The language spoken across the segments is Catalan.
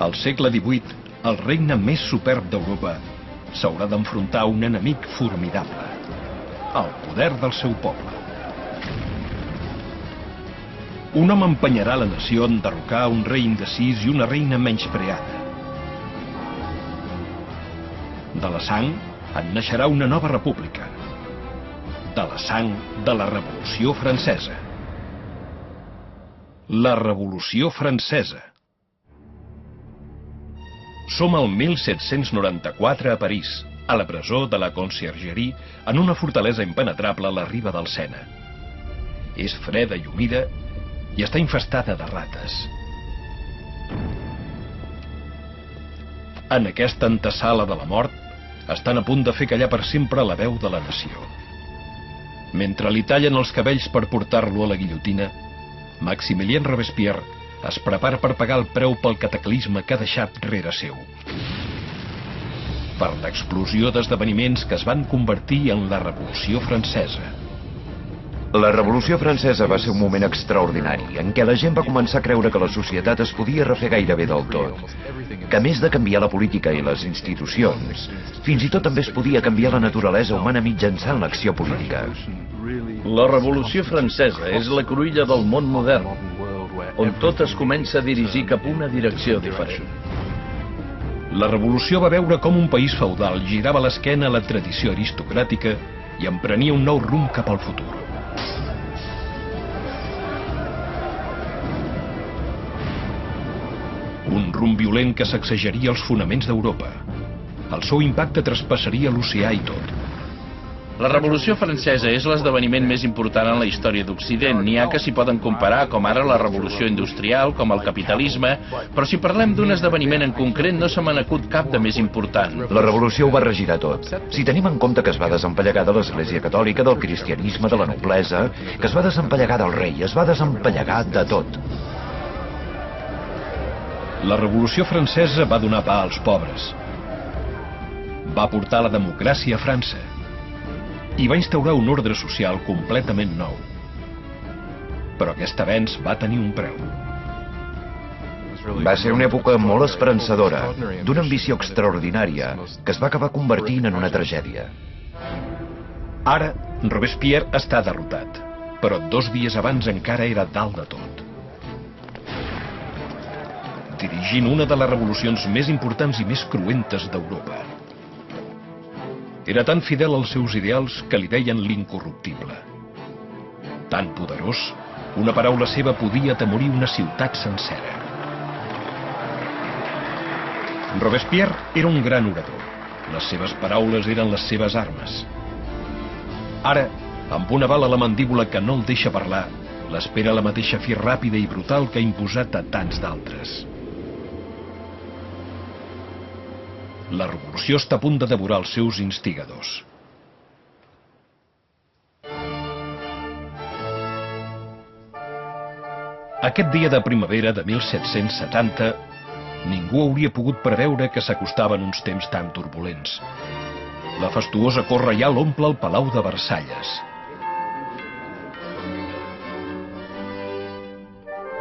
Al segle XVIII, el regne més superb d'Europa s'haurà d'enfrontar a un enemic formidable, el poder del seu poble. Un home empenyarà la nació a enderrocar un rei indecis i una reina menyspreada. De la sang en naixerà una nova república. De la sang de la Revolució Francesa. La Revolució Francesa. Som al 1794 a París, a la presó de la Conciergerie, en una fortalesa impenetrable a la riba del Sena. És freda i humida i està infestada de rates. En aquesta antesala de la mort estan a punt de fer callar per sempre la veu de la nació. Mentre li tallen els cabells per portar-lo a la guillotina, Maximilien Robespierre es prepara per pagar el preu pel cataclisme que ha deixat rere seu. Per l'explosió d'esdeveniments que es van convertir en la Revolució Francesa. La Revolució Francesa va ser un moment extraordinari en què la gent va començar a creure que la societat es podia refer gairebé del tot. Que a més de canviar la política i les institucions, fins i tot també es podia canviar la naturalesa humana mitjançant l'acció política. La Revolució Francesa és la cruïlla del món modern, on tot es comença a dirigir cap a una direcció diferent. La revolució va veure com un país feudal girava l'esquena a la tradició aristocràtica i emprenia un nou rumb cap al futur. Un rumb violent que sacsejaria els fonaments d'Europa. El seu impacte traspassaria l'oceà i tot. La Revolució Francesa és l'esdeveniment més important en la història d'Occident. N'hi ha que s'hi poden comparar, com ara la Revolució Industrial, com el capitalisme, però si parlem d'un esdeveniment en concret no se m'ha acut cap de més important. La revolució ho va regirar tot. Si tenim en compte que es va desempallegar de l'Església Catòlica, del cristianisme, de la noblesa, que es va desempallegar del rei, es va desempallegar de tot. La Revolució Francesa va donar pa als pobres. Va portar la democràcia a França. I va instaurar un ordre social completament nou. Però aquest avenç va tenir un preu. Va ser una època molt esperançadora, d'una ambició extraordinària, que es va acabar convertint en una tragèdia. Ara, Robespierre està derrotat, però 2 dies abans encara era dalt de tot. Dirigint una de les revolucions més importants i més cruentes d'Europa. Era tan fidel als seus ideals que li deien l'incorruptible. Tan poderós, una paraula seva podia atemorir una ciutat sencera. Robespierre era un gran orador. Les seves paraules eren les seves armes. Ara, amb una bala a la mandíbula que no el deixa parlar, l'espera la mateixa fi ràpida i brutal que ha imposat a tants d'altres. La revolució està a punt de devorar els seus instigadors. Aquest dia de primavera de 1770, ningú hauria pogut preveure que s'acostaven uns temps tan turbulents. La fastuosa cort reial omple el Palau de Versalles.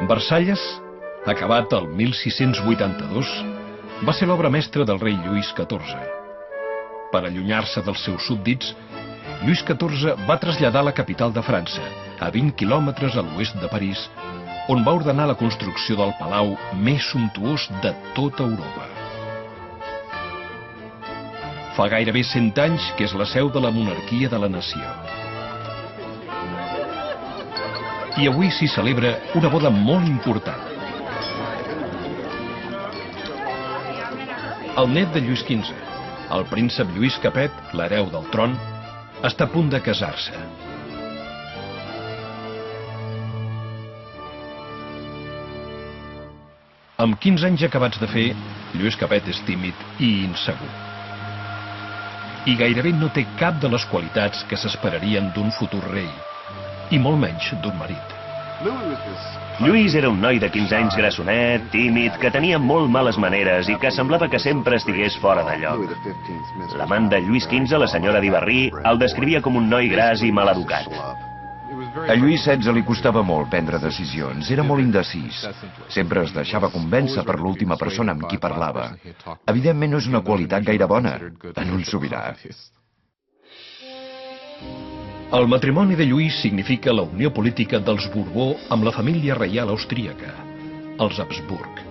Versalles, acabat el 1682, va ser l'obra mestra del rei Lluís XIV. Per allunyar-se dels seus súbdits, Lluís XIV va traslladar la capital de França, a 20 quilòmetres a l'oest de París, on va ordenar la construcció del palau més sumptuós de tota Europa. Fa gairebé 100 anys que és la seu de la monarquia de la nació. I avui s'hi celebra una boda molt important. El net de Lluís XV, el príncep Lluís Capet, l'hereu del tron, està a punt de casar-se. Amb 15 anys acabats de fer, Lluís Capet és tímid i insegur. I gairebé no té cap de les qualitats que s'esperarien d'un futur rei, i molt menys d'un marit. Lluís era un noi de 15 anys grassonet, tímid, que tenia molt males maneres i que semblava que sempre estigués fora de lloc. L'amant de Lluís XV, la senyora d'Ivarrí, el descrivia com un noi gras i maleducat. A Lluís XVI li costava molt prendre decisions, era molt indecís. Sempre es deixava convèncer per l'última persona amb qui parlava. Evidentment no és una qualitat gaire bona en un sobirà. El matrimoni de Lluís significa la unió política dels Borbó amb la família reial austríaca, els Habsburg.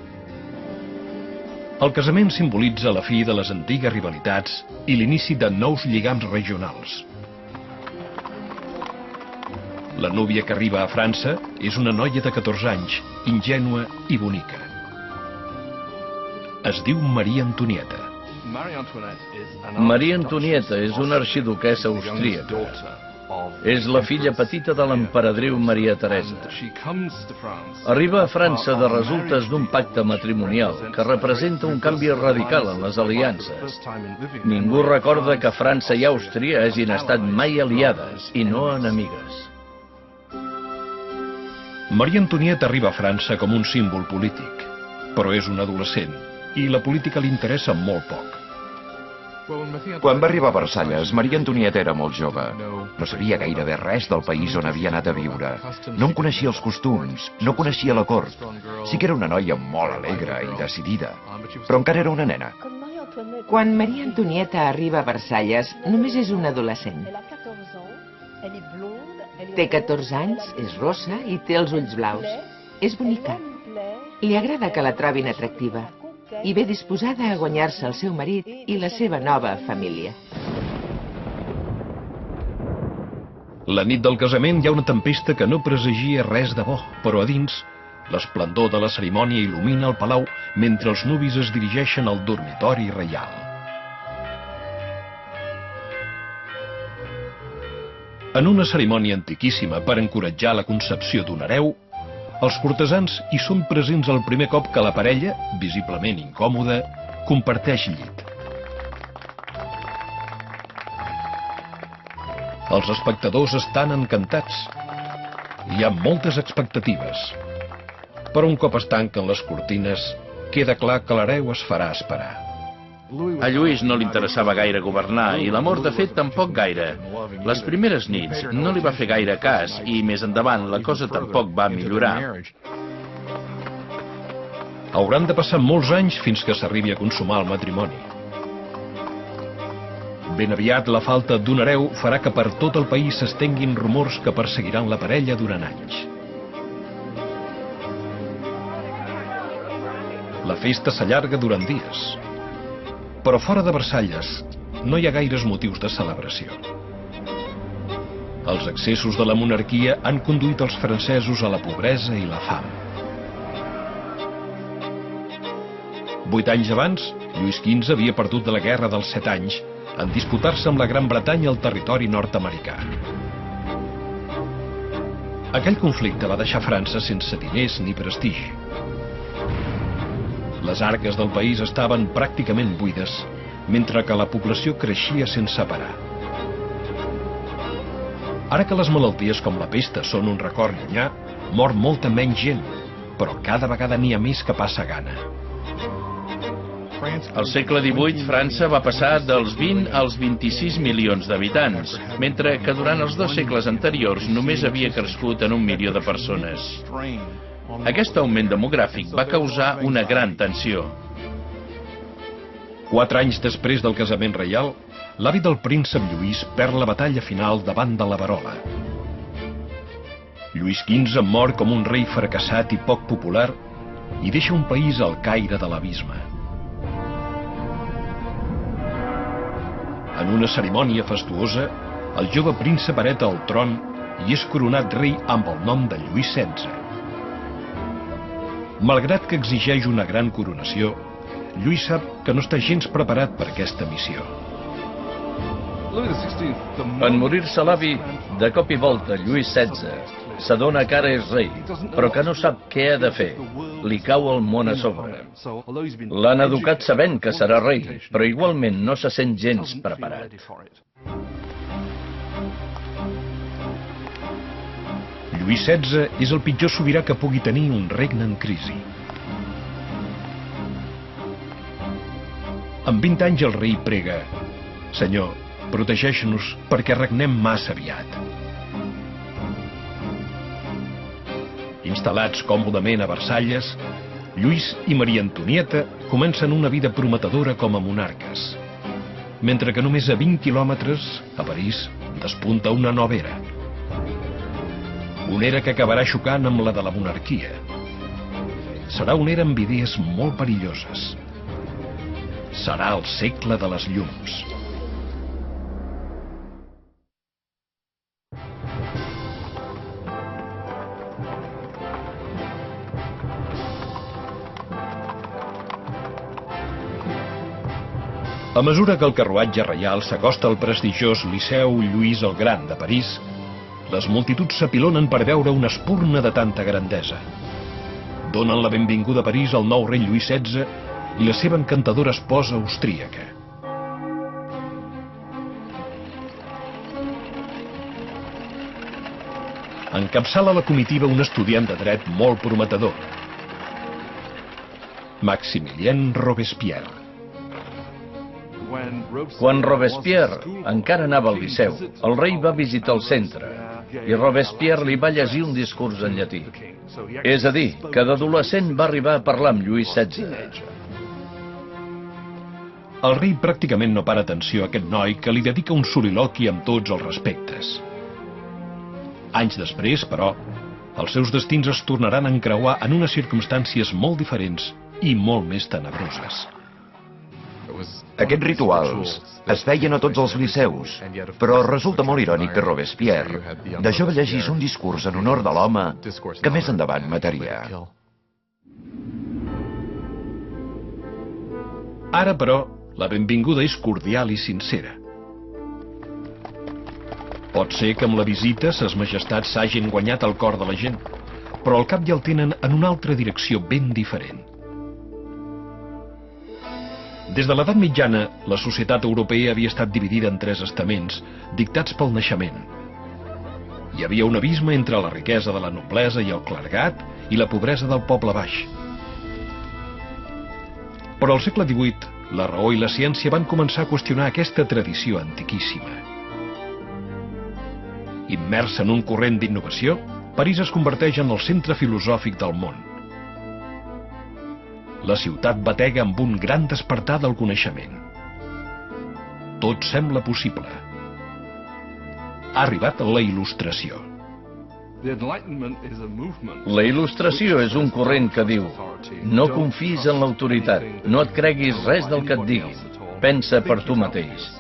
El casament simbolitza la fi de les antigues rivalitats i l'inici de nous lligams regionals. La núvia que arriba a França és una noia de 14 anys, ingènua i bonica. Es diu Maria Antonieta. Maria Antonieta és una arxiduquessa austríaca. És la filla petita de l'emperadriu Maria Teresa. Arriba a França de resultes d'un pacte matrimonial que representa un canvi radical en les aliances. Ningú recorda que França i Àustria hagin estat mai aliades i no enemigues. Maria Antonieta arriba a França com un símbol polític, però és un adolescent i la política li interessa molt poc. Quan va arribar a Versalles, Maria Antonieta era molt jove. No sabia gairebé res del país on havia anat a viure. No en coneixia els costums, no coneixia la cort. Sí que era una noia molt alegre i decidida, però encara era una nena. Quan Maria Antonieta arriba a Versalles, només és una adolescent. Té 14 anys, és rossa i té els ulls blaus. És bonica. Li agrada que la trobin atractiva i ve disposada a guanyar-se el seu marit i la seva nova família. La nit del casament hi ha una tempesta que no presagia res de bo, però a dins, l'esplendor de la cerimònia il·lumina el palau mentre els nuvis es dirigeixen al dormitori reial. En una cerimònia antiquíssima per encoratjar la concepció d'un hereu, els cortesans hi són presents el primer cop que la parella, visiblement incòmoda, comparteix llit. Els espectadors estan encantats. Hi ha moltes expectatives. Però un cop es tanquen les cortines, queda clar que l'hereu es farà esperar. A Lluís no li interessava gaire governar i l'amor, de fet, tampoc gaire. Les primeres nits no li va fer gaire cas i més endavant la cosa tampoc va millorar. Hauran de passar molts anys fins que s'arribi a consumar el matrimoni. Ben aviat la falta d'un hereu farà que per tot el país s'estenguin rumors que perseguiran la parella durant anys. La festa s'allarga durant dies. Però fora de Versalles no hi ha gaires motius de celebració. Els excessos de la monarquia han conduït els francesos a la pobresa i la fam. 8 anys abans, Lluís XV havia perdut de la Guerra dels 7 anys en disputar-se amb la Gran Bretanya el territori nord-americà. Aquell conflicte va deixar França sense diners ni prestigi. Les arques del país estaven pràcticament buides, mentre que la població creixia sense parar. Ara que les malalties com la pesta són un record llunyà, mor molta menys gent, però cada vegada n'hi ha més que passa gana. Al segle XVIII, França va passar dels 20 als 26 milions d'habitants, mentre que durant els 2 segles anteriors només havia crescut en 1 milió de persones. Aquest augment demogràfic va causar una gran tensió. 4 anys després del casament reial, l'avi del príncep Lluís perd la batalla final davant de la Verola. Lluís XV mor com un rei fracassat i poc popular i deixa un país al caire de l'abisme. En una cerimònia fastuosa, el jove príncep hereta el tron i és coronat rei amb el nom de Lluís XVI. Malgrat que exigeix una gran coronació, Lluís sap que no està gens preparat per aquesta missió. En morir-se l'avi, de cop i volta Lluís XVI s'adona que ara és rei, però que no sap què ha de fer. Li cau el món a sobre. L'han educat sabent que serà rei, però igualment no se sent gens preparat. Lluís XVI és el pitjor sobirà que pugui tenir un regne en crisi. Amb 20 anys el rei prega: Senyor, protegeix-nos perquè regnem massa aviat. Instal·lats còmodament a Versalles, Lluís i Maria Antonieta comencen una vida prometedora com a monarques, mentre que només a 20 quilòmetres, a París, despunta una nova era. Una era que acabarà xocant amb la de la monarquia. Serà una era amb idees molt perilloses. Serà el segle de les llums. A mesura que el carruatge reial s'acosta al prestigiós Liceu Lluís el Gran de París, les multituds s'apilonen per veure una espurna de tanta grandesa. Donen la benvinguda a París al nou rei Lluís XVI i la seva encantadora esposa austríaca. Encapçala la comitiva un estudiant de dret molt prometedor, Maximilien Robespierre. Quan Robespierre encara anava al Liceu, el rei va visitar el centre i Robespierre li va llegir un discurs en llatí. És a dir, que d'adolescent va arribar a parlar amb Lluís XVI. El rei pràcticament no para atenció a aquest noi que li dedica un soliloqui amb tots els respectes. Anys després, però, els seus destins es tornaran a encreuar en unes circumstàncies molt diferents i molt més tenebroses. Aquests rituals es feien a tots els liceus, però resulta molt irònic que Robespierre de jove llegís un discurs en honor de l'home que més endavant mataria. Ara, però, la benvinguda és cordial i sincera. Pot ser que amb la visita ses majestats s'hagin guanyat el cor de la gent, però al cap ja el tenen en una altra direcció ben diferent. Des de l'edat mitjana, la societat europea havia estat dividida en 3 estaments, dictats pel naixement. Hi havia un abisme entre la riquesa de la noblesa i el clergat i la pobresa del poble baix. Però al segle XVIII, la raó i la ciència van començar a qüestionar aquesta tradició antiquíssima. Immersa en un corrent d'innovació, París es converteix en el centre filosòfic del món. La ciutat batega amb un gran despertar del coneixement. Tot sembla possible. Ha arribat la Il·lustració. La Il·lustració és un corrent que diu: no confis en l'autoritat, no et creguis res del que et diguin, pensa per tu mateix,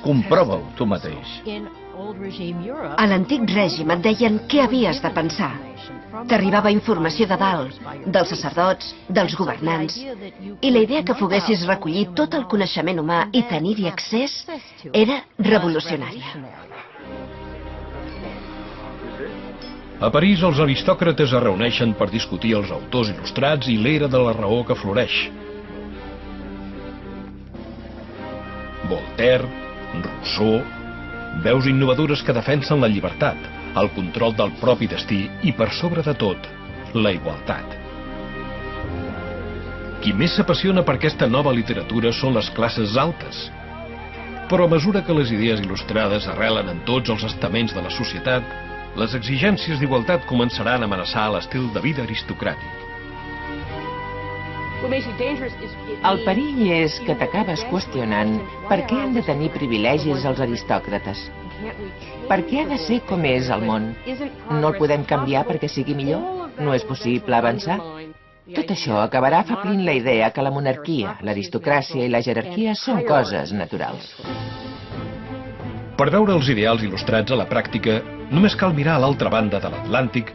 comprova-ho tu mateix. A l'antic règim et deien què havies de pensar. T'arribava informació de dalt, dels sacerdots, dels governants, i la idea que poguessis recollir tot el coneixement humà i tenir-hi accés era revolucionària. A París, els aristòcrates es reuneixen per discutir els autors il·lustrats i l'era de la raó que floreix. Voltaire, Rousseau, veus innovadores que defensen la llibertat, el control del propi destí i, per sobre de tot, la igualtat. Qui més s'apassiona per aquesta nova literatura són les classes altes. Però a mesura que les idees il·lustrades arrelen en tots els estaments de la societat, les exigències d'igualtat començaran a amenaçar l'estil de vida aristocràtic. El perill és que t'acabes qüestionant per què han de tenir privilegis els aristòcrates. Per què ha de ser com és el món? No el podem canviar perquè sigui millor? No és possible avançar? Tot això acabarà afeblint la idea que la monarquia, l'aristocràcia i la jerarquia són coses naturals. Per veure els ideals il·lustrats a la pràctica, només cal mirar a l'altra banda de l'Atlàntic,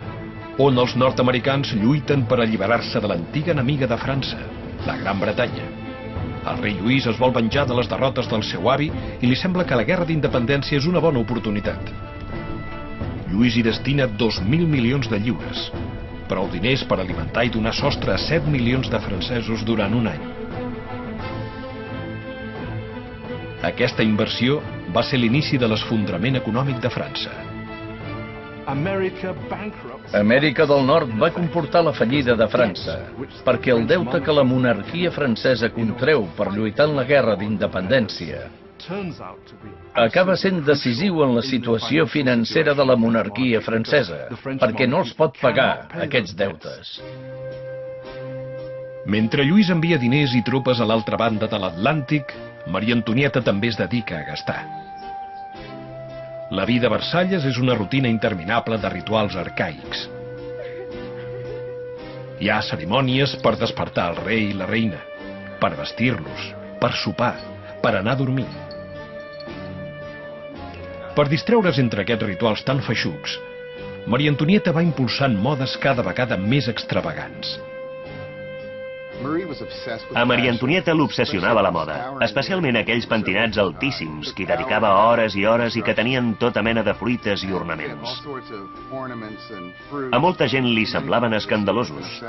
on els nord-americans lluiten per alliberar-se de l'antiga enemiga de França, la Gran Bretanya. El rei Lluís es vol venjar de les derrotes del seu avi i li sembla que la guerra d'independència és una bona oportunitat. Lluís hi destina 2.000 milions de lliures, prou diners per alimentar i donar sostre a 7 milions de francesos durant un any. Aquesta inversió va ser l'inici de l'esfondrament econòmic de França. Amèrica del Nord va comportar la fallida de França, perquè el deute que la monarquia francesa contreu per lluitar en la guerra d'independència acaba sent decisiu en la situació financera de la monarquia francesa, perquè no els pot pagar, aquests deutes. Mentre Lluís envia diners i tropes a l'altra banda de l'Atlàntic, Maria Antonieta també es dedica a gastar. La vida a Versalles és una rutina interminable de rituals arcaics. Hi ha cerimònies per despertar el rei i la reina, per vestir-los, per sopar, per anar a dormir. Per distreure's entre aquests rituals tan feixucs, Maria Antonieta va impulsant modes cada vegada més extravagants. A Maria Antonieta l'obsessionava la moda, especialment aquells pentinats altíssims que hi dedicava hores i hores i que tenien tota mena de fruites i ornaments. A molta gent li semblaven escandalosos.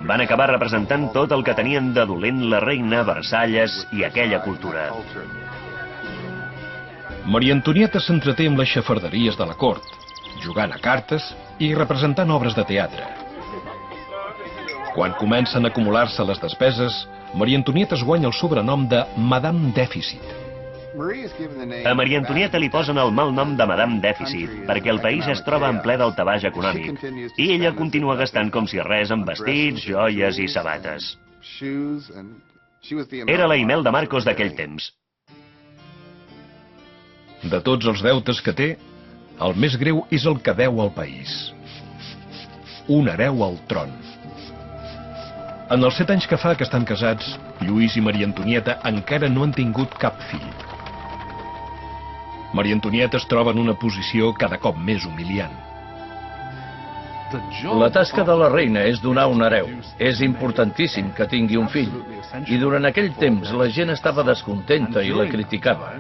Van acabar representant tot el que tenien de dolent la reina, Versalles i aquella cultura. Maria Antonieta s'entreté amb les xafarderies de la cort, jugant a cartes i representant obres de teatre. Quan comencen a acumular-se les despeses, Maria Antonieta es guanya el sobrenom de Madame Dèficit. A Maria Antonieta li posen el mal nom de Madame Dèficit, perquè el país es troba en ple daltabaix econòmic, i ella continua gastant com si res en vestits, joies i sabates. Era la Imelda Marcos d'aquell temps. De tots els deutes que té, el més greu és el que deu al país. Un hereu al tron. En els 7 anys que fa que estan casats, Lluís i Maria Antonieta encara no han tingut cap fill. Maria Antonieta es troba en una posició cada cop més humiliant. La tasca de la reina és donar un hereu. És importantíssim que tingui un fill. I durant aquell temps la gent estava descontenta i la criticava.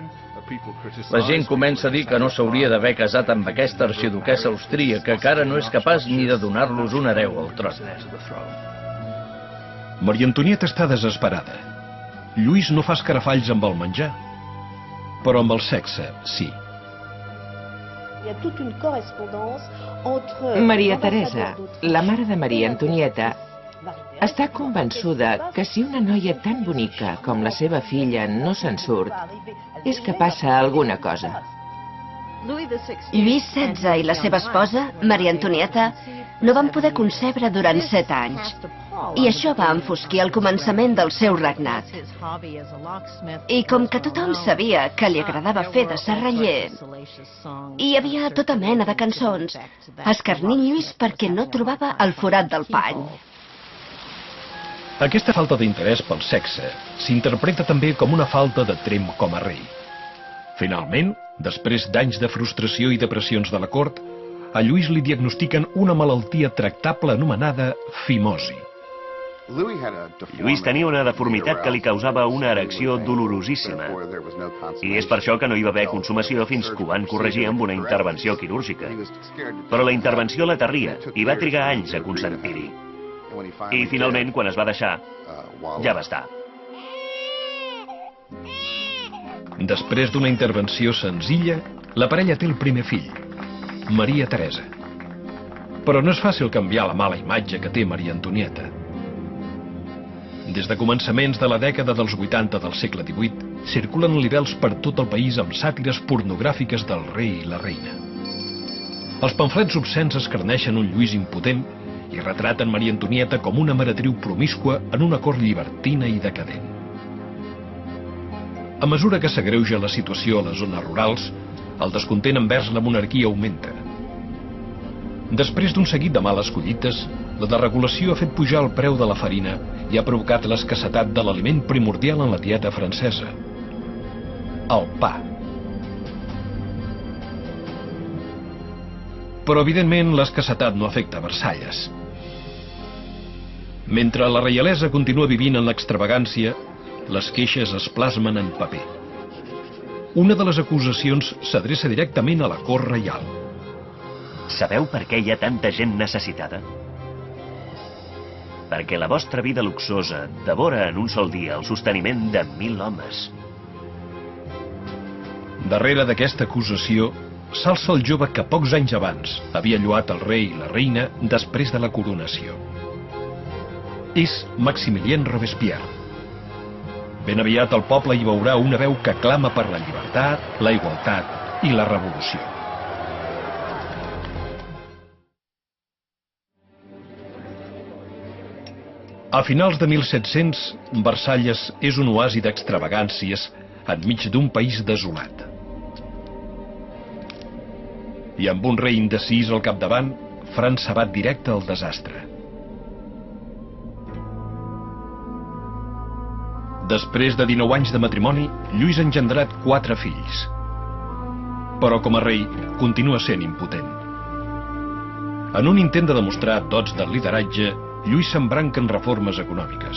La gent comença a dir que no s'hauria d'haver casat amb aquesta arxiduquessa austríaca que ara no és capaç ni de donar-los un hereu al tron. Maria Antonieta està desesperada. Lluís no fa escarafalls amb el menjar, però amb el sexe, sí. Maria Teresa, la mare de Maria Antonieta, està convençuda que si una noia tan bonica com la seva filla no se'n surt, és que passa alguna cosa. Lluís XVI i la seva esposa, Maria Antonieta, no van poder concebre durant 7 anys. I això va enfosquir el començament del seu regnat. I com que tothom sabia que li agradava fer de serraller, hi havia tota mena de cançons escarnint Lluís perquè no trobava el forat del pany. Aquesta falta d'interès pel sexe s'interpreta també com una falta de tremp com a rei. Finalment, després d'anys de frustració i depressions de la cort, a Lluís li diagnostiquen una malaltia tractable anomenada fimosi. Lluís tenia una deformitat que li causava una erecció dolorosíssima. I és per això que no hi va haver consumació fins que ho van corregir amb una intervenció quirúrgica. Però la intervenció l'aterria i va trigar anys a consentir-hi. I finalment, quan es va deixar, ja va estar. Després d'una intervenció senzilla, la parella té el primer fill, Maria Teresa. Però no és fàcil canviar la mala imatge que té Maria Antonieta. Des de començaments de la dècada dels 80 del segle XVIII, circulen libels per tot el país amb sàtires pornogràfiques del rei i la reina. Els pamflets obscens escarneixen un Lluís impotent i retraten Maria Antonieta com una meretriu promíscua en una cort llibertina i decadent. A mesura que s'agreuja la situació a les zones rurals, el descontent envers la monarquia augmenta. Després d'un seguit de males collites, la desregulació ha fet pujar el preu de la farina i ha provocat l'escassetat de l'aliment primordial en la dieta francesa, el pa. Però, evidentment, l'escassetat no afecta Versalles. Mentre la reialesa continua vivint en l'extravagància, les queixes es plasmen en paper. Una de les acusacions s'adreça directament a la cort reial. Sabeu per què hi ha tanta gent necessitada? Perquè la vostra vida luxosa devora en un sol dia el sosteniment de 1.000 homes. Darrere d'aquesta acusació s'alça el jove que pocs anys abans havia lloat el rei i la reina després de la coronació. És Maximilien Robespierre. Ben aviat el poble hi veurà una veu que clama per la llibertat, la igualtat i la revolució. A finals de 1700, Versalles és un oasi d'extravagàncies enmig d'un país desolat. I amb un rei indecís al capdavant, França va directe al desastre. Després de 19 anys de matrimoni, Lluís ha engendrat 4 fills. Però com a rei, continua sent impotent. En un intent de demostrar dots del lideratge, Lluís s'embranca en reformes econòmiques,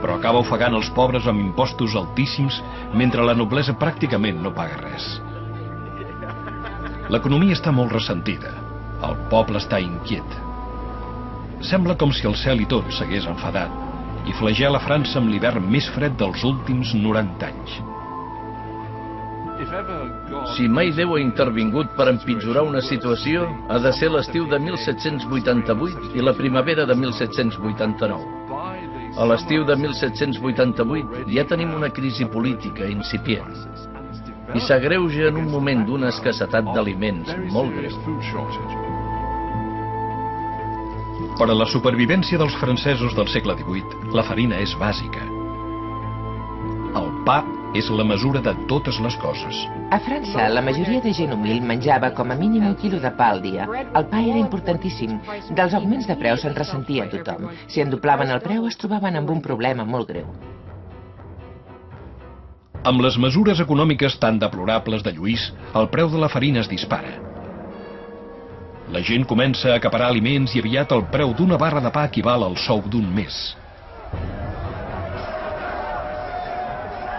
però acaba ofegant els pobres amb impostos altíssims mentre la noblesa pràcticament no paga res. L'economia està molt ressentida. El poble està inquiet. Sembla com si el cel i tot s'hagués enfadat i flagela França amb l'hivern més fred dels últims 90 anys. Si mai Déu ha intervingut per empitjorar una situació, ha de ser l'estiu de 1788 i la primavera de 1789. A l'estiu de 1788 ja tenim una crisi política incipient i s'agreuja en un moment d'una escassetat d'aliments molt greu. Per a la supervivència dels francesos del segle XVIII, la farina és bàsica. El pa és la mesura de totes les coses. A França, la majoria de gent humil menjava com a mínim 1 quilo de pa al dia. El pa era importantíssim. Dels augments de preu se'n ressentia tothom. Si en doblaven el preu, es trobaven amb un problema molt greu. Amb les mesures econòmiques tan deplorables de Lluís, el preu de la farina es dispara. La gent comença a acaparar aliments i aviat el preu d'una barra de pa equival al sou d'un mes.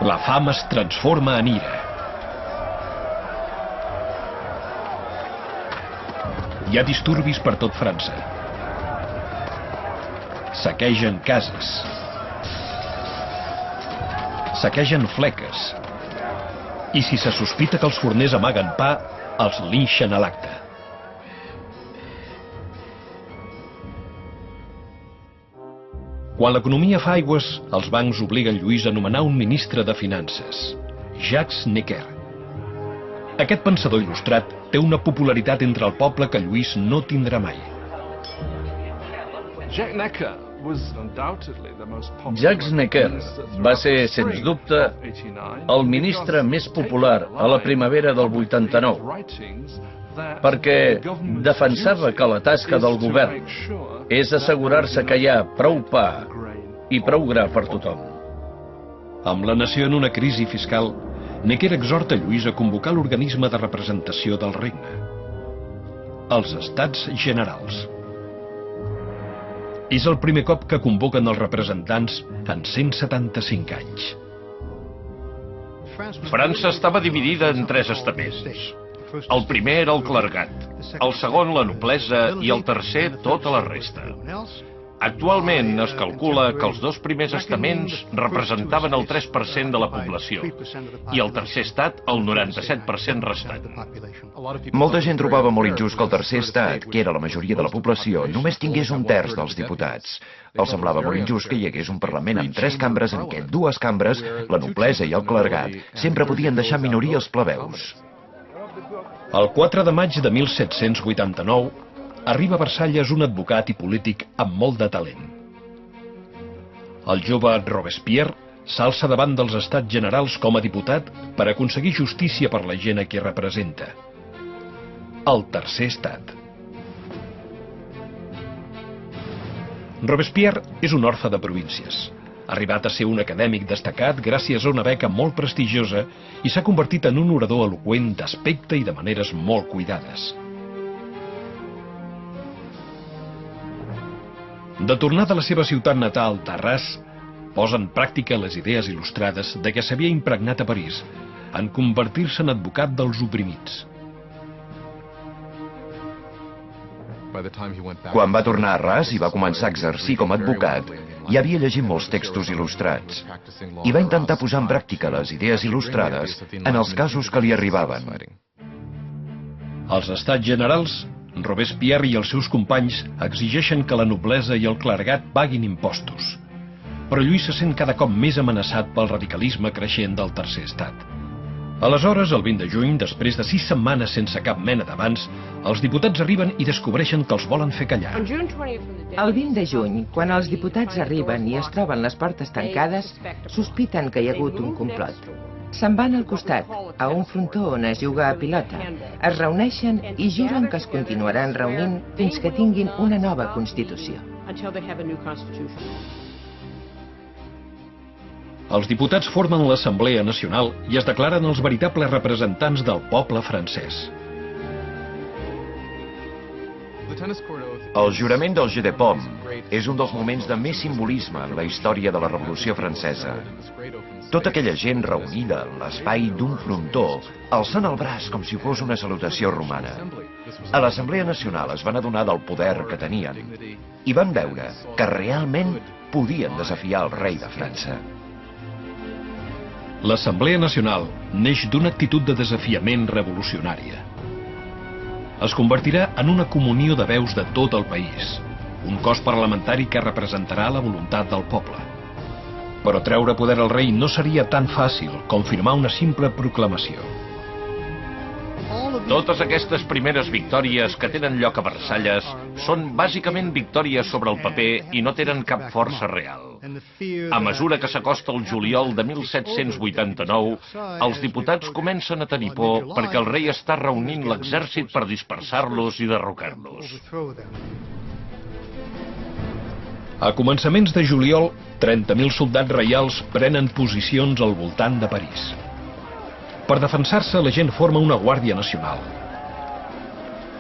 La fam es transforma en ira. Hi ha disturbis per tot França. Saquegen cases. Saquegen fleques. I si se sospita que els forners amaguen pa, els linxen a l'acte. Quan l'economia fa aigües, els bancs obliguen Lluís a nomenar un ministre de Finances, Jacques Necker. Aquest pensador il·lustrat té una popularitat entre el poble que Lluís no tindrà mai. Jacques Necker va ser, sens dubte, el ministre més popular a la primavera del 89, perquè defensava que la tasca del govern és assegurar-se que hi ha prou pa i prou gra per tothom. Amb la nació en una crisi fiscal, Necker exhorta Lluís a convocar l'organisme de representació del regne, els Estats Generals. És el primer cop que convoquen els representants en 175 anys. França estava dividida en 3 estaments. El primer era el clergat, el segon la noblesa i el tercer tota la resta. Actualment es calcula que els 2 primers estaments representaven el 3% de la població i el tercer estat el 97% restant. Molta gent trobava molt injust que el tercer estat, que era la majoria de la població, només tingués 1/3 dels diputats. Els semblava molt injust que hi hagués un Parlament amb 3 cambres en què 2 cambres, la noblesa i el clergat, sempre podien deixar minoria els plebeus. El 4 de maig de 1789 arriba a Versalles un advocat i polític amb molt de talent. El jove Robespierre s'alça davant dels Estats Generals com a diputat per aconseguir justícia per la gent a qui representa. El tercer estat. Robespierre és un orfe de províncies. Ha arribat a ser un acadèmic destacat gràcies a una beca molt prestigiosa i s'ha convertit en un orador eloqüent d'aspecte i de maneres molt cuidades. De tornada a la seva ciutat natal, d'Arras, posa en pràctica les idees il·lustrades de què s'havia impregnat a París en convertir-se en advocat dels oprimits. Quan va tornar a Arras i va començar a exercir com a advocat, ja havia llegit molts textos il·lustrats i va intentar posar en pràctica les idees il·lustrades en els casos que li arribaven. Als Estats Generals, Robespierre i els seus companys exigeixen que la noblesa i el clergat paguin impostos. però Lluís se sent cada cop més amenaçat pel radicalisme creixent del Tercer Estat. Aleshores, el 20 de juny, després de 6 setmanes sense cap mena d'avanç, els diputats arriben i descobreixen que els volen fer callar. El 20 de juny, quan els diputats arriben i es troben les portes tancades, sospiten que hi ha hagut un complot. Se'n van al costat, a un frontó on es juga a pilota. Es reuneixen i juren que es continuaran reunint fins que tinguin una nova Constitució. Els diputats formen l'Assemblea Nacional i es declaren els veritables representants del poble francès. El jurament del Jeu de Paume és un dels moments de més simbolisme en la història de la Revolució Francesa. Tota aquella gent reunida en l'espai d'un frontó, alçant el braç com si fos una salutació romana. A l'Assemblea Nacional es van adonar del poder que tenien i van veure que realment podien desafiar el rei de França. L'Assemblea Nacional neix d'una actitud de desafiament revolucionària. Es convertirà en una comunió de veus de tot el país, un cos parlamentari que representarà la voluntat del poble. Però treure poder al rei no seria tan fàcil com firmar una simple proclamació. Totes aquestes primeres victòries que tenen lloc a Versalles són bàsicament victòries sobre el paper i no tenen cap força real. A mesura que s'acosta el juliol de 1789, els diputats comencen a tenir por perquè el rei està reunint l'exèrcit per dispersar-los i derrocar-los. A començaments de juliol, 30.000 soldats reials prenen posicions al voltant de París. Per defensar-se, la gent forma una guàrdia nacional.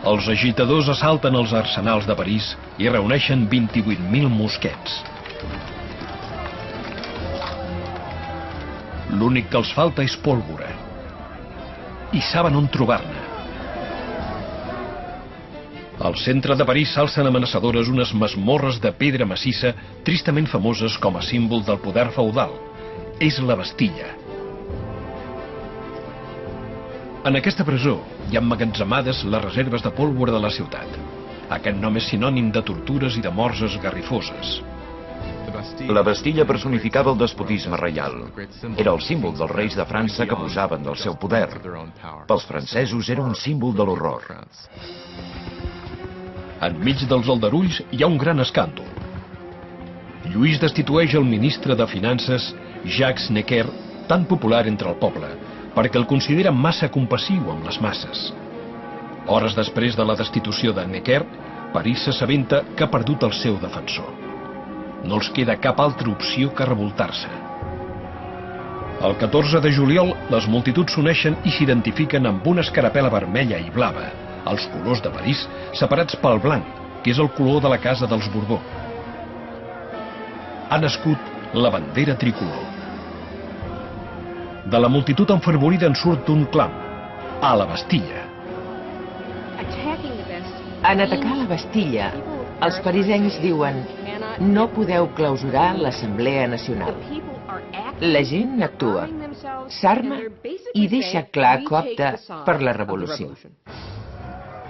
Els agitadors assalten els arsenals de París i reuneixen 28.000 mosquets. L'únic que els falta és pólvora. I saben on trobar-ne. Al centre de París s'alcen amenaçadores unes masmorres de pedra massissa tristament famoses com a símbol del poder feudal. És la Bastilla. En aquesta presó hi ha emmagatzemades les reserves de pólvora de la ciutat. Aquest nom és sinònim de tortures i de morts esgarrifoses. La Bastilla personificava el despotisme reial. Era el símbol dels reis de França que abusaven del seu poder. Pels francesos era un símbol de l'horror. Enmig dels aldarulls hi ha un gran escàndol. Lluís destitueix el ministre de Finances, Jacques Necker, tan popular entre el poble, perquè el considera massa compassiu amb les masses. Hores després de la destitució de Necker, París s'assabenta que ha perdut el seu defensor. No els queda cap altra opció que revoltar-se. El 14 de juliol, les multituds s'uneixen i s'identifiquen amb una escarapel·la vermella i blava, els colors de París, separats pel blanc, que és el color de la casa dels Borbó. Ha nascut la bandera tricolor. De la multitud enfervorida en surt un clam: a la Bastilla. En atacar la Bastilla, els parisencs diuen: no podeu clausurar l'Assemblea Nacional. La gent actua, s'arma i deixa clar que opta per la revolució.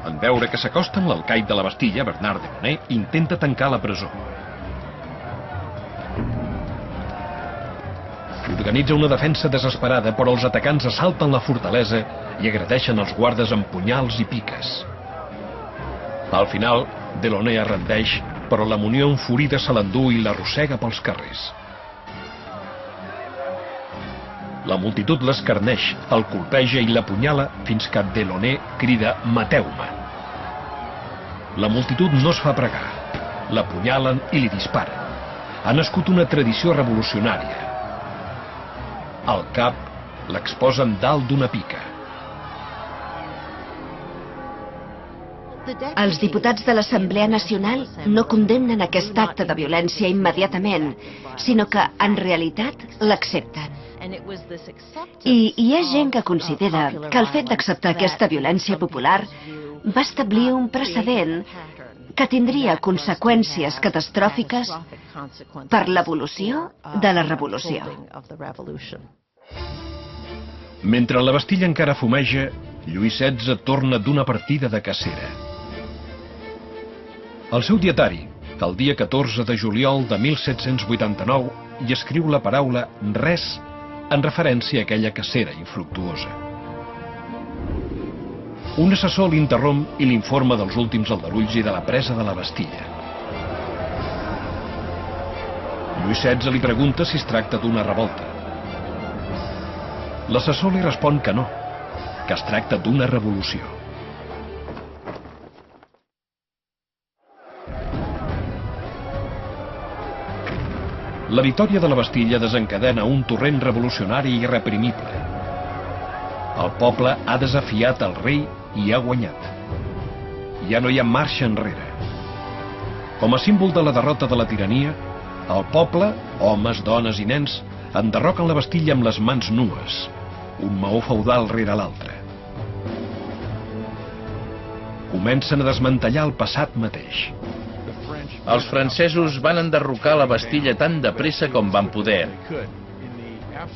En veure que s'acosten, l'alcaid de la Bastilla, Bernard de Monet, intenta tancar la presó. Organitza una defensa desesperada, però els atacants assalten la fortalesa i agredeixen els guardes amb punyals i piques. Al final, Delaunay es rendeix, però la Munió enfurida se l'endú i l'arrossega pels carrers. La multitud l'escarneix, el colpeja i l'apunyala fins que Delaunay crida: mateu-me. La multitud no es fa pregar. L'apunyalen i li disparen. Ha nascut una tradició revolucionària. Al cap l'exposen dalt d'una pica. Els diputats de l'Assemblea Nacional no condemnen aquest acte de violència immediatament, sinó que, en realitat, l'accepten. I hi ha gent que considera que el fet d'acceptar aquesta violència popular va establir un precedent que tindria conseqüències catastròfiques per l'evolució de la revolució. Mentre la Bastilla encara fumeja, Lluís XVI torna d'una partida de cacera. El seu dietari, el dia 14 de juliol de 1789, i escriu la paraula res en referència a aquella cacera infructuosa. Un assessor l'interromp i l'informa dels últims aldarulls i de la presa de la Bastilla. Lluís XVI li pregunta si es tracta d'una revolta. L'assessor li respon que no, que es tracta d'una revolució. La victòria de la Bastilla desencadena un torrent revolucionari irreprimible. El poble ha desafiat el rei i ha guanyat. Ja no hi ha marxa enrere. Com a símbol de la derrota de la tirania, el poble, homes, dones i nens, enderroquen la Bastilla amb les mans nues, un maó feudal rere l'altre. Comencen a desmantellar el passat mateix. Els francesos van enderrocar la Bastilla tan de pressa com van poder.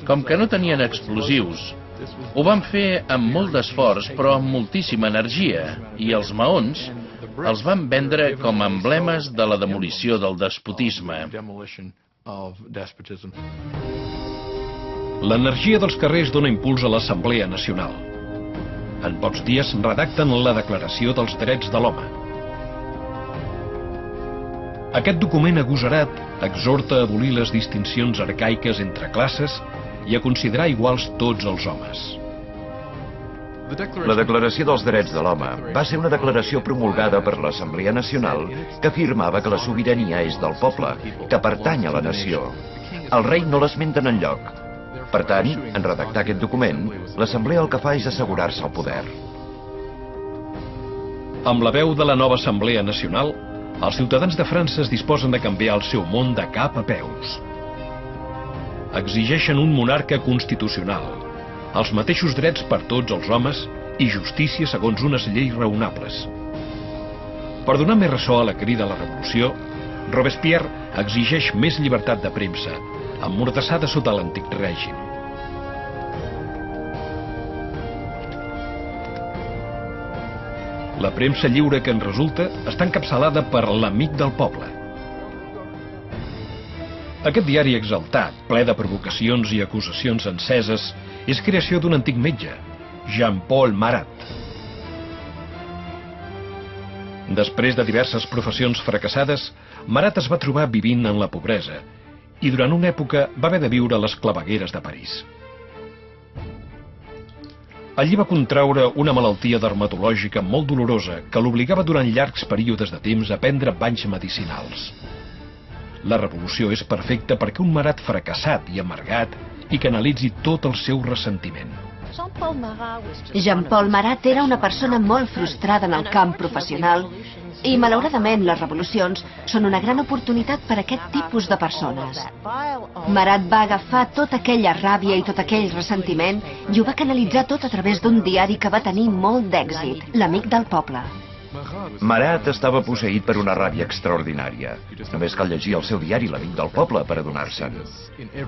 Com que no tenien explosius, ho van fer amb molt d'esforç però amb moltíssima energia, i els maons els van vendre com a emblemes de la demolició del despotisme. L'energia dels carrers dona impuls a l'Assemblea Nacional. En pocs dies redacten la Declaració dels Drets de l'Home. Aquest document agosarat exhorta a abolir les distincions arcaiques entre classes i a considerar iguals tots els homes. La Declaració dels Drets de l'Home va ser una declaració promulgada per l'Assemblea Nacional que afirmava que la sobirania és del poble, que pertany a la nació. El rei no l'esmenta enlloc. Per tant, en redactar aquest document, l'Assemblea el que fa és assegurar-se el poder. Amb la veu de la nova Assemblea Nacional, els ciutadans de França es disposen a canviar el seu món de cap a peus. Exigeixen un monarca constitucional, els mateixos drets per tots els homes i justícia segons unes lleis raonables. Per donar més ressò a la crida a la revolució, Robespierre exigeix més llibertat de premsa, emmordassada sota l'antic règim. La premsa lliure que en resulta està encapçalada per l'Amic del Poble. Aquest diari exaltat, ple de provocacions i acusacions enceses, és creació d'un antic metge, Jean-Paul Marat. Després de diverses professions fracassades, Marat es va trobar vivint en la pobresa i durant una època va haver de viure a les clavegueres de París. Allí va contraure una malaltia dermatològica molt dolorosa que l'obligava durant llargs períodes de temps a prendre banys medicinals. La revolució és perfecta perquè un Marat fracassat i amargat hi canalitzi tot el seu ressentiment. Jean-Paul Marat era una persona molt frustrada en el camp professional i, malauradament, les revolucions són una gran oportunitat per a aquest tipus de persones. Marat va agafar tota aquella ràbia i tot aquell ressentiment i ho va canalitzar tot a través d'un diari que va tenir molt d'èxit, l'Amic del Poble. Marat estava posseït per una ràbia extraordinària. Només cal llegir el seu diari L'Amic del Poble per adonar-se'n.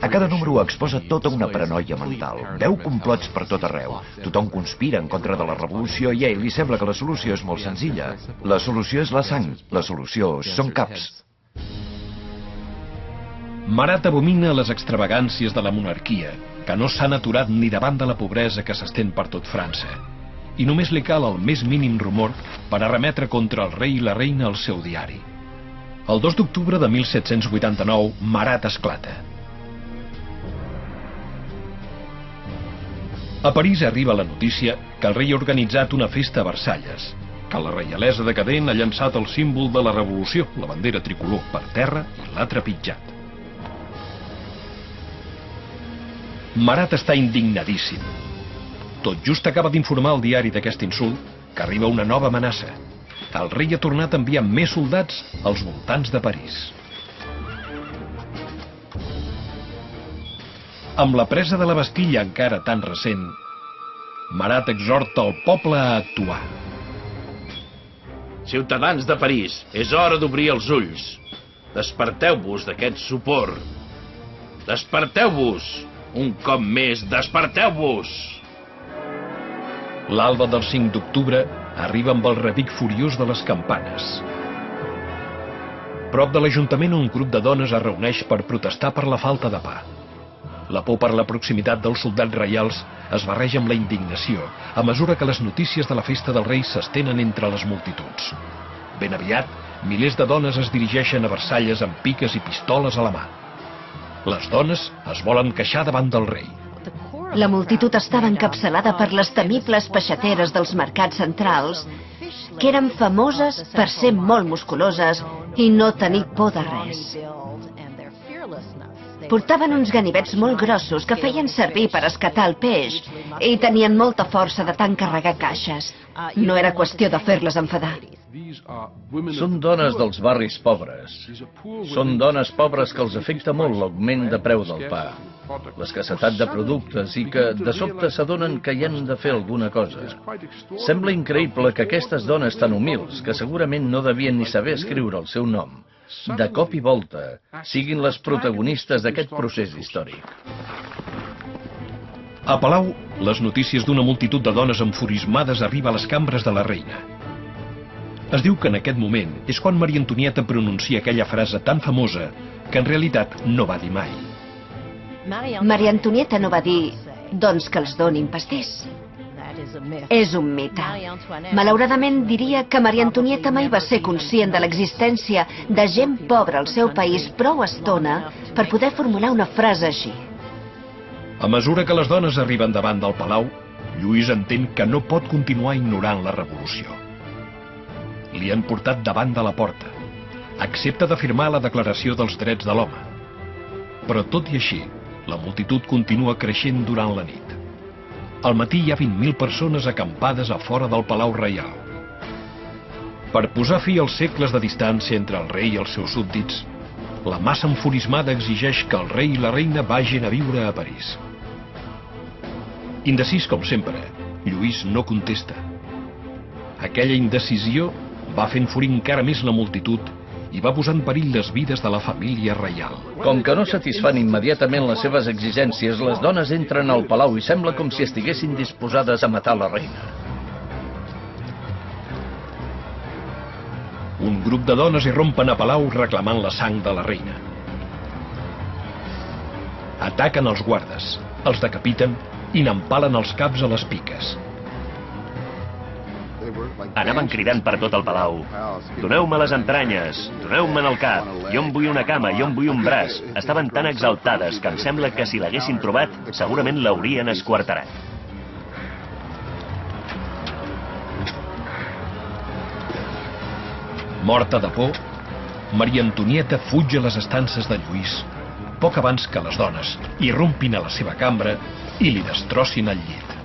A cada número exposa tota una paranoia mental. Veu complots per tot arreu. Tothom conspira en contra de la revolució i a ell li sembla que la solució és molt senzilla. La solució és la sang. La solució són caps. Marat abomina les extravagàncies de la monarquia, que no s'han aturat ni davant de la pobresa que s'estén per tot França. I només li cal el més mínim rumor per arremetre contra el rei i la reina al seu diari. El 2 d'octubre de 1789, Marat esclata. A París arriba la notícia que el rei ha organitzat una festa a Versalles, que la reialesa decadent ha llançat el símbol de la revolució, la bandera tricolor, per terra i l'ha trepitjat. Marat està indignadíssim. Tot just acaba d'informar el diari d'aquest insult que arriba una nova amenaça. El rei ha tornat a enviar més soldats als voltants de París. Amb la presa de la Bastilla encara tan recent, Marat exhorta el poble a actuar. Ciutadans de París, és hora d'obrir els ulls. Desperteu-vos d'aquest sopor. Desperteu-vos! Un cop més, desperteu-vos! L'alba del 5 d'octubre arriba amb el repic furiós de les campanes. Prop de l'Ajuntament, un grup de dones es reuneix per protestar per la falta de pa. La por per la proximitat dels soldats reials es barreja amb la indignació a mesura que les notícies de la festa del rei s'estenen entre les multituds. Ben aviat, milers de dones es dirigeixen a Versalles amb piques i pistoles a la mà. Les dones es volen queixar davant del rei. La multitud estava encapçalada per les temibles peixateres dels mercats centrals, que eren famoses per ser molt musculoses i no tenir por de res. Portaven uns ganivets molt grossos que feien servir per escatar el peix i tenien molta força de tant carregar caixes. No era qüestió de fer-les enfadar. Són dones dels barris pobres. Són dones pobres que els afecta molt l'augment de preu del pa, l'escassetat de productes i que de sobte s'adonen que hi han de fer alguna cosa. Sembla increïble que aquestes dones tan humils, que segurament no devien ni saber escriure el seu nom, de cop i volta siguin les protagonistes d'aquest procés històric. A Palau, les notícies d'una multitud de dones enfurismades arriba a les cambres de la reina. Es diu que en aquest moment és quan Maria Antonieta pronuncia aquella frase tan famosa que en realitat no va dir mai. Maria Antonieta no va dir, doncs que els donin pastís. És un mite. Malauradament diria que Maria Antonieta mai va ser conscient de l'existència de gent pobra al seu país prou estona per poder formular una frase així. A mesura que les dones arriben davant del palau, Lluís entén que no pot continuar ignorant la revolució. Li han portat davant de la porta. Accepta de firmar la Declaració dels Drets de l'Home. Però tot i així, la multitud continua creixent durant la nit. Al matí hi ha 20.000 persones acampades a fora del Palau Reial. Per posar fi als segles de distància entre el rei i els seus súbdits, la massa enfurismada exigeix que el rei i la reina vagin a viure a París. Indecís com sempre, Lluís no contesta. Aquella indecisió va fer enfurir encara més la multitud i va posar en perill les vides de la família reial. Com que no satisfan immediatament les seves exigències, les dones entren al palau i sembla com si estiguessin disposades a matar la reina. Un grup de dones irrompen a palau reclamant la sang de la reina. Ataquen els guardes, els decapiten i n'empalen els caps a les piques. Anaven cridant per tot el palau. Doneu-me les entranyes, doneu-me'n el cap, jo em vull una cama, jo em vull un braç. Estaven tan exaltades que em sembla que si l'haguessin trobat, segurament l'haurien esquarterat. Morta de por, Maria Antonieta fuig a les estances de Lluís, poc abans que les dones irrompin a la seva cambra i li destrossin el llit.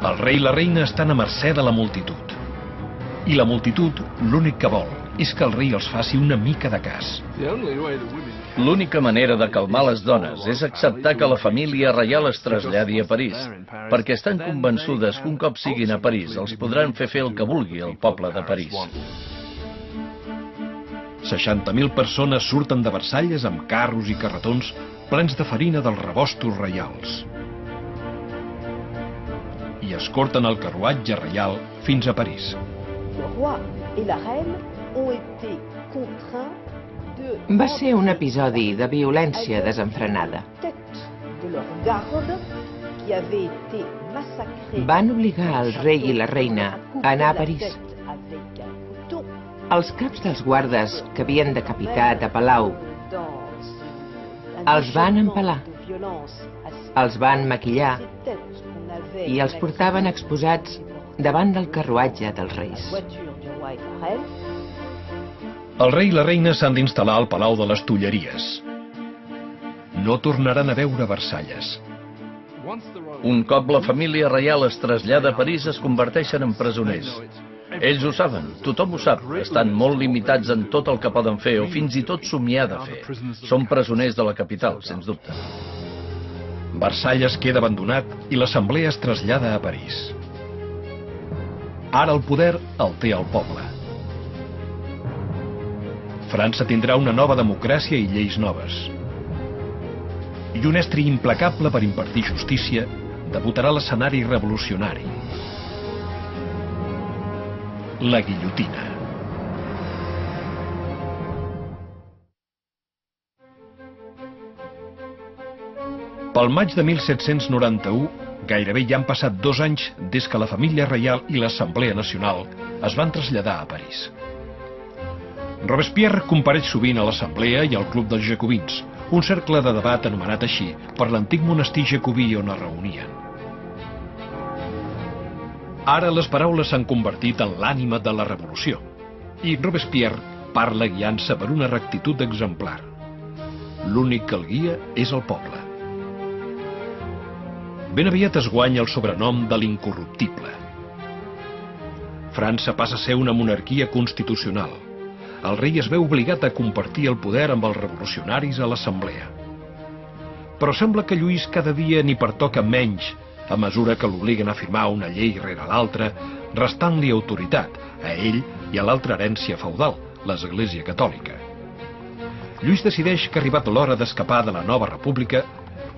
El rei i la reina estan a mercè de la multitud. I la multitud l'únic que vol és que el rei els faci una mica de cas. L'única manera de calmar les dones és acceptar que la família reial es traslladi a París, perquè estan convençudes que un cop siguin a París els podran fer el que vulgui el poble de París. 60.000 persones surten de Versalles amb carros i carretons plens de farina dels rebostos reials. I escorten el carruatge reial fins a París. Va ser un episodi de violència desenfrenada. Van obligar el rei i la reina a anar a París. Els caps dels guardes que havien decapitat a Palau els van empalar, els van maquillar i els portaven exposats davant del carruatge dels reis. El rei i la reina s'han d'instal·lar al Palau de les Tulleries. No tornaran a veure Versalles. Un cop la família reial es trasllada a París, es converteixen en presoners. Ells ho saben, tothom ho sap, estan molt limitats en tot el que poden fer o fins i tot somiar de fer. Són presoners de la capital, sens dubte. Versalles queda abandonat i l'assemblea es trasllada a París. Ara el poder el té el poble. França tindrà una nova democràcia i lleis noves. I un estri implacable per impartir justícia debutarà l'escenari revolucionari. la guillotina. Pel maig de 1791, gairebé ja han passat 2 anys des que la família reial i l'Assemblea Nacional es van traslladar a París. Robespierre compareix sovint a l'Assemblea i al Club dels Jacobins, un cercle de debat anomenat així per l'antic monestir jacobí on es reunien. Ara les paraules s'han convertit en l'ànima de la revolució i Robespierre parla guiant-se per una rectitud exemplar. L'únic que el guia és el poble. Ben aviat es guanya el sobrenom de l'incorruptible. França passa a ser una monarquia constitucional. El rei es veu obligat a compartir el poder amb els revolucionaris a l'Assemblea. Però sembla que Lluís cada dia n'hi pertoca menys a mesura que l'obliguen a firmar una llei rere l'altra, restant-li autoritat a ell i a l'altra herència feudal, l'Església Catòlica. Lluís decideix que ha arribat l'hora d'escapar de la nova república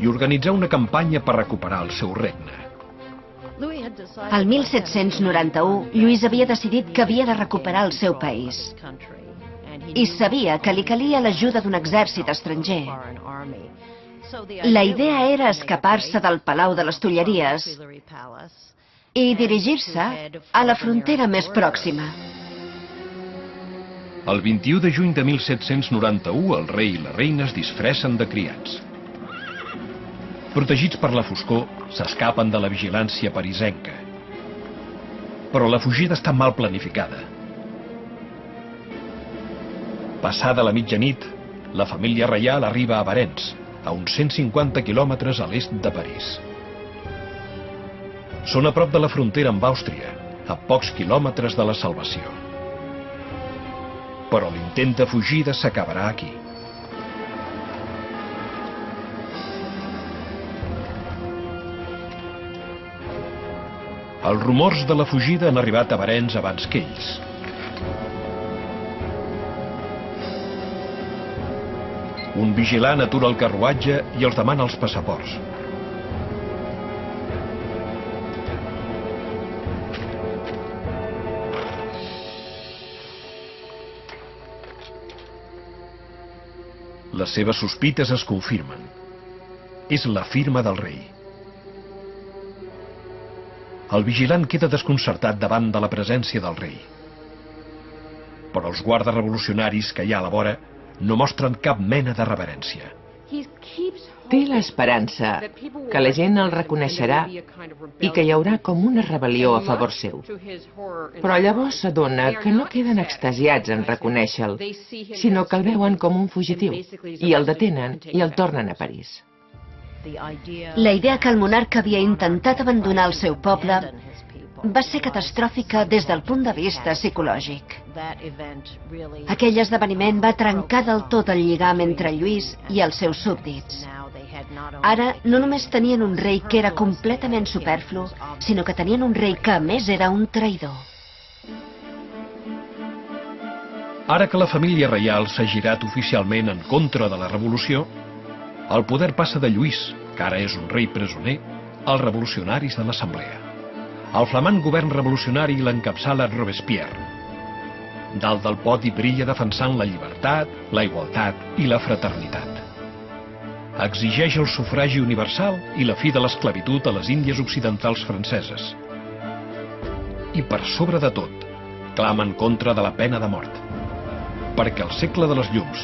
i organitzar una campanya per recuperar el seu regne. El 1791, Lluís havia decidit que havia de recuperar el seu país. I sabia que li calia l'ajuda d'un exèrcit estranger. La idea era escapar-se del Palau de les Tulleries i dirigir-se a la frontera més pròxima. El 21 de juny de 1791, el rei i la reina es disfressen de criats. Protegits per la foscor, s'escapen de la vigilància parisenca. Però la fugida està mal planificada. Passada la mitjanit, la família reial arriba a Varennes, a uns 150 quilòmetres a l'est de París. Són a prop de la frontera amb Àustria, a pocs quilòmetres de la salvació. Però l'intent de fugida s'acabarà aquí. Els rumors de la fugida han arribat a Varennes abans que ells. Un vigilant atura el carruatge i els demana els passaports. Les seves sospites es confirmen. És la firma del rei. El vigilant queda desconcertat davant de la presència del rei. Però els guardes revolucionaris que hi ha a la vora no mostren cap mena de reverència. Té l'esperança que la gent el reconeixerà i que hi haurà com una rebel·lió a favor seu. Però llavors s'adona que no queden extasiats en reconèixer-lo, sinó que el veuen com un fugitiu i el detenen i el tornen a París. La idea que el monarca havia intentat abandonar el seu poble va ser catastròfica des del punt de vista psicològic. Aquell esdeveniment va trencar del tot el lligam entre Lluís i els seus súbdits. Ara no només tenien un rei que era completament superflu, sinó que tenien un rei que a més era un traïdor. Ara que la família reial s'ha girat oficialment en contra de la revolució, el poder passa de Lluís, que ara és un rei presoner, als revolucionaris de l'Assemblea. El flamant govern revolucionari l'encapçala Robespierre. Dalt del podi brilla defensant la llibertat, la igualtat i la fraternitat. Exigeix el sufragi universal i la fi de l'esclavitud a les Índies Occidentals franceses. I per sobre de tot, clama en contra de la pena de mort. Perquè al segle de les llums,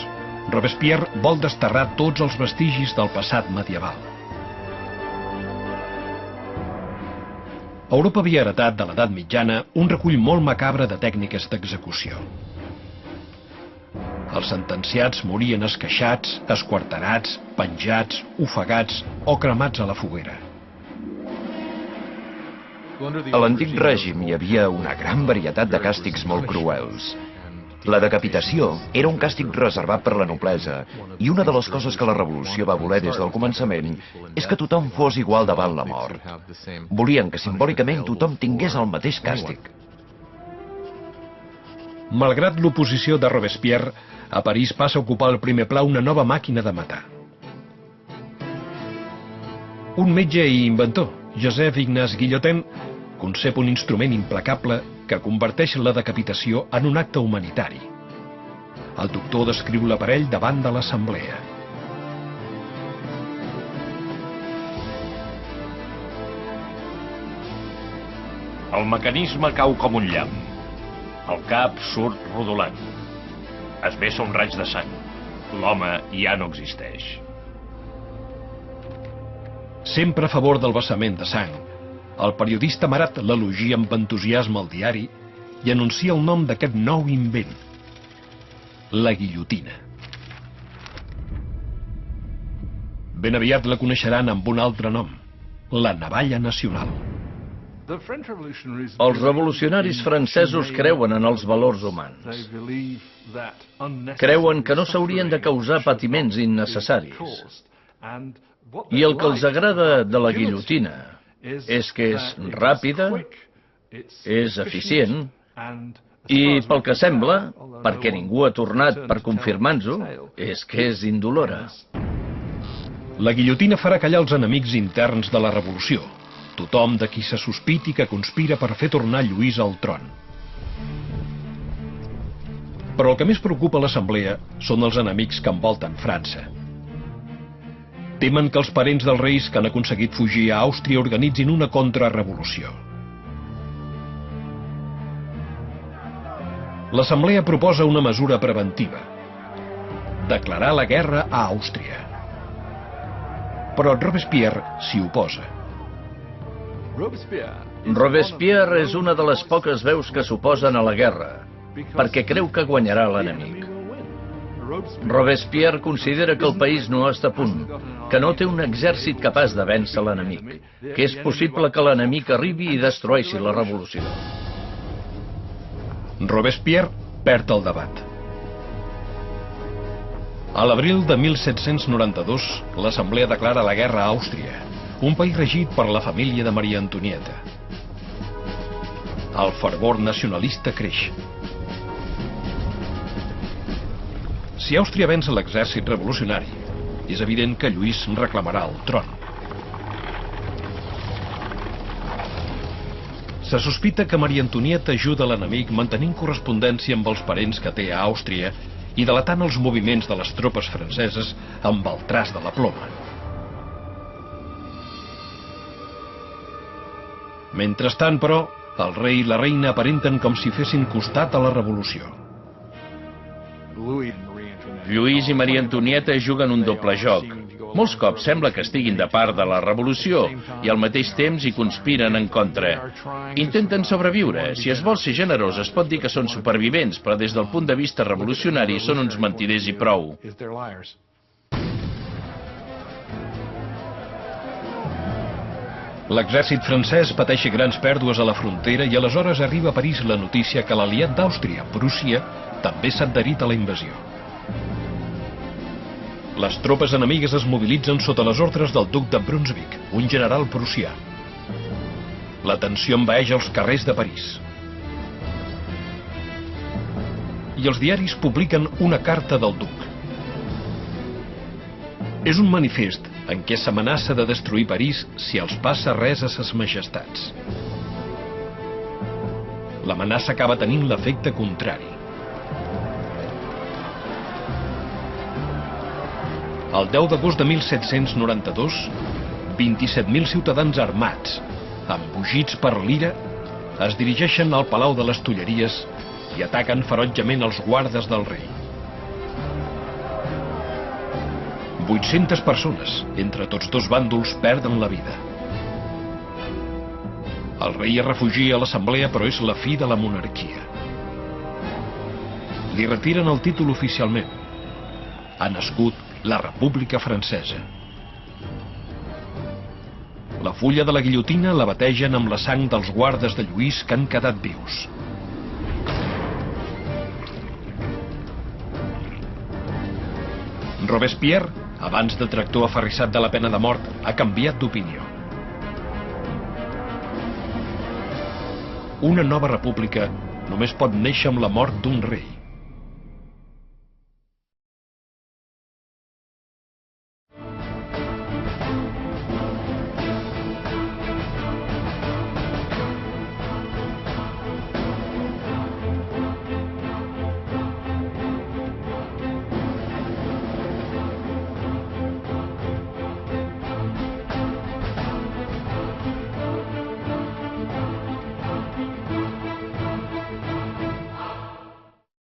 Robespierre vol desterrar tots els vestigis del passat medieval. Europa havia heretat de l'edat mitjana un recull molt macabre de tècniques d'execució. Els sentenciats morien esqueixats, esquarterats, penjats, ofegats o cremats a la foguera. A l'antic règim hi havia una gran varietat de càstigs molt cruels. La decapitació era un càstig reservat per la noblesa i una de les coses que la revolució va voler des del començament és que tothom fos igual davant la mort. Volien que simbòlicament tothom tingués el mateix càstig. Malgrat l'oposició de Robespierre, a París passa a ocupar el primer pla una nova màquina de matar. Un metge i inventor, Joseph Ignace Guillotin, concep un instrument implacable que converteix la decapitació en un acte humanitari. El doctor descriu l'aparell davant de l'assemblea. El mecanisme cau com un llamp. El cap surt rodolant. Es vessa un raig de sang. L'home ja no existeix. Sempre a favor del vessament de sang, el periodista Marat l'elogia amb entusiasme al diari i anuncia el nom d'aquest nou invent, la guillotina. Ben aviat la coneixeran amb un altre nom, la navalla nacional. Els revolucionaris francesos creuen en els valors humans. Creuen que no s'haurien de causar patiments innecessaris. I el que els agrada de la guillotina és que és ràpida, és eficient i, pel que sembla, perquè ningú ha tornat per confirmar-nos-ho, és que és indolora. La guillotina farà callar els enemics interns de la revolució, tothom de qui se sospiti que conspira per fer tornar Lluís al tron. Però el que més preocupa l'assemblea són els enemics que envolten França. Temen que els parents dels reis que han aconseguit fugir a Àustria organitzin una contrarrevolució. L'assemblea proposa una mesura preventiva: declarar la guerra a Àustria. Però Robespierre s'hi oposa. Robespierre és una de les poques veus que s'oposen a la guerra, perquè creu que guanyarà l'enemic. Robespierre considera que el país no està a punt, que no té un exèrcit capaç de vèncer l'enemic, que és possible que l'enemic arribi i destrueixi la revolució. Robespierre perd el debat. A l'abril de 1792, l'Assemblea declara la guerra a Àustria, un país regit per la família de Maria Antonieta. El fervor nacionalista creix. Si Àustria venç l'exèrcit revolucionari, és evident que Lluís reclamarà el tron. Se sospita que Maria Antonieta ajuda l'enemic mantenint correspondència amb els parents que té a Àustria i delatant els moviments de les tropes franceses amb el traç de la ploma. Mentrestant, però, el rei i la reina aparenten com si fessin costat a la revolució. Lluís i Maria Antonieta juguen un doble joc. Molts cops sembla que estiguin de part de la revolució i al mateix temps hi conspiren en contra. Intenten sobreviure. Si es vol ser generós, es pot dir que són supervivents, però des del punt de vista revolucionari són uns mentiders i prou. L'exèrcit francès pateix grans pèrdues a la frontera i aleshores arriba a París la notícia que l'aliat d'Àustria, Prússia, també s'ha adherit a la invasió. Les tropes enemigues es mobilitzen sota les ordres del duc de Brunswick, un general prussià. La tensió envaeix els carrers de París. I els diaris publiquen una carta del duc. És un manifest en què s'amenaça de destruir París si els passa res a ses majestats. L'amenaça acaba tenint l'efecte contrari. El 10 d'agost de 1792, 27.000 ciutadans armats, embogits per l'ira, es dirigeixen al Palau de les Tulleries i ataquen ferotgement els guardes del rei. 800 persones, entre tots dos bàndols, perden la vida. El rei es refugia a l'assemblea, però és la fi de la monarquia. Li retiren el títol oficialment. Ha nascut la República Francesa. La fulla de la guillotina la bategen amb la sang dels guardes de Lluís que han quedat vius. Robespierre, abans detractor aferrissat de la pena de mort, ha canviat d'opinió. Una nova república només pot néixer amb la mort d'un rei.